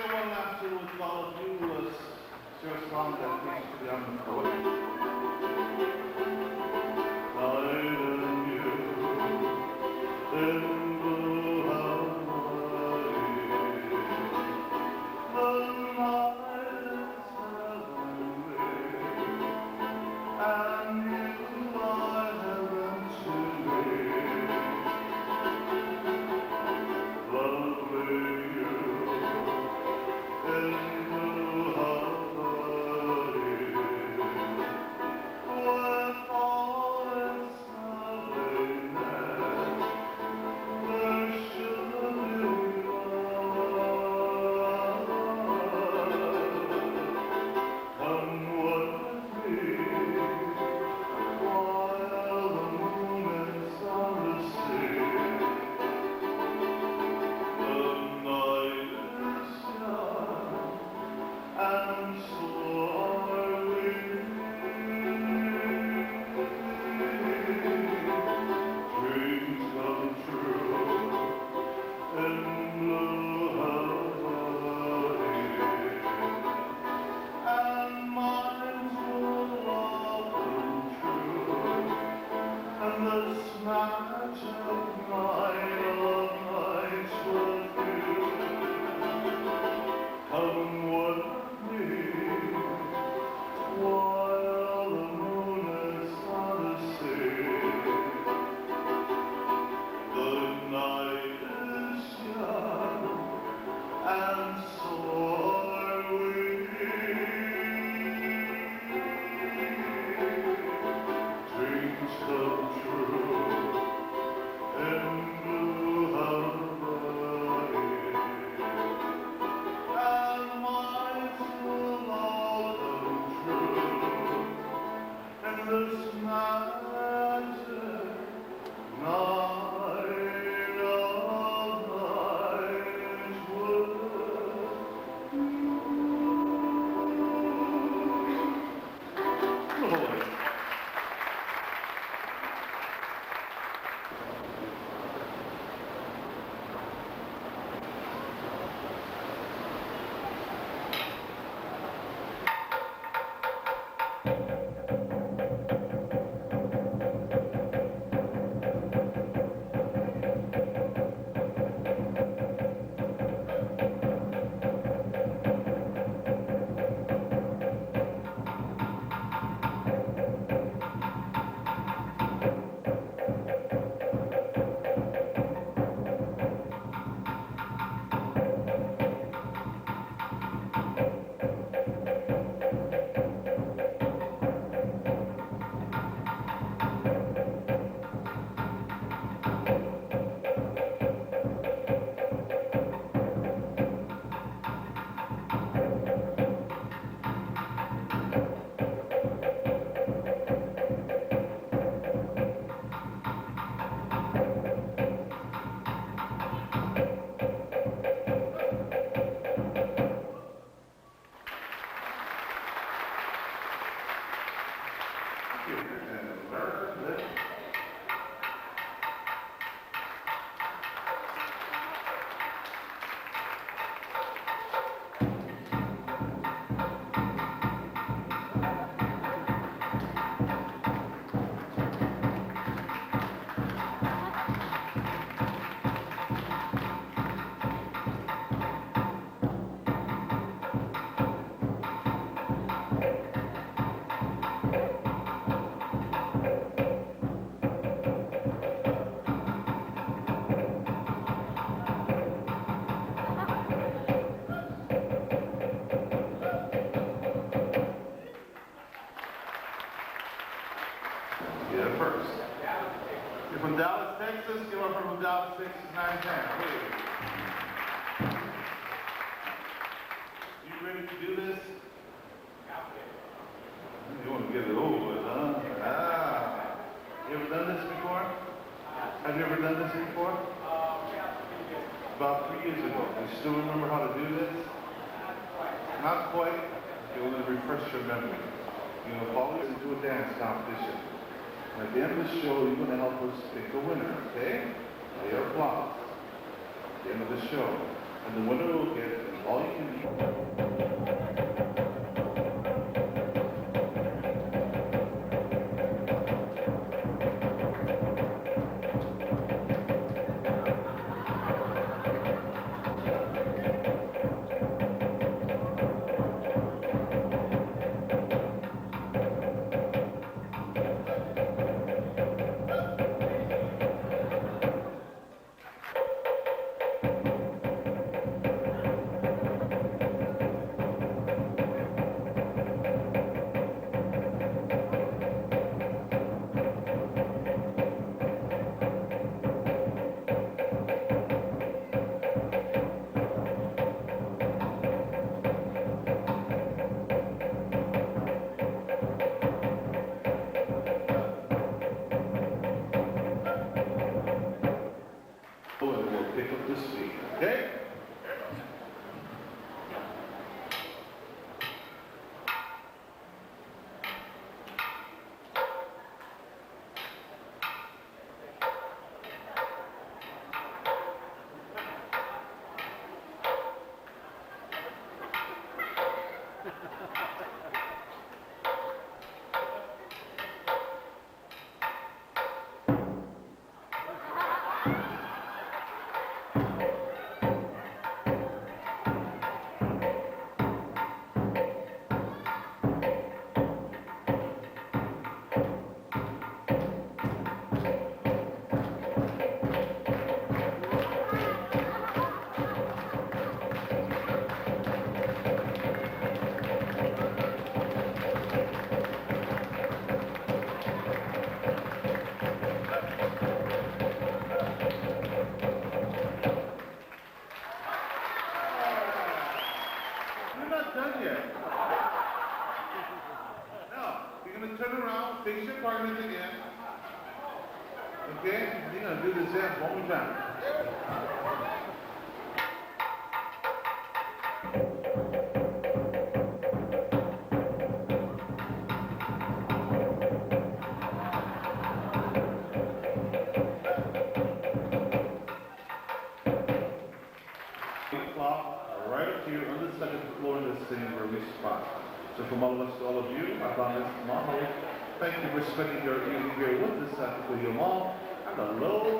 share one last tool with all of you. Share a song that needs to be on the floor. From Dallas, Texas, you are from Dallas, Texas, 910. You ready to do this? You want to get it over with, huh? You ever done this before? Have you ever done this before? About 3 years ago. Do you still remember how to do this? Not quite. You want to refresh your memory. You know, follow us into a dance competition. At the end of the show, you're going to help us pick a winner, okay? By your applause. At the end of the show. And the winner will get an all you can eat. And we'll pick up the speed, okay? We're not done yet. Now, you're going to turn around, face your partners again. Okay? You're going to do this dance one more time. Right up to you on the second floor in the same early spot. So from all of us to all of you, I found this model. Thank you for spending your evening here with us at the Studio Mall. And a low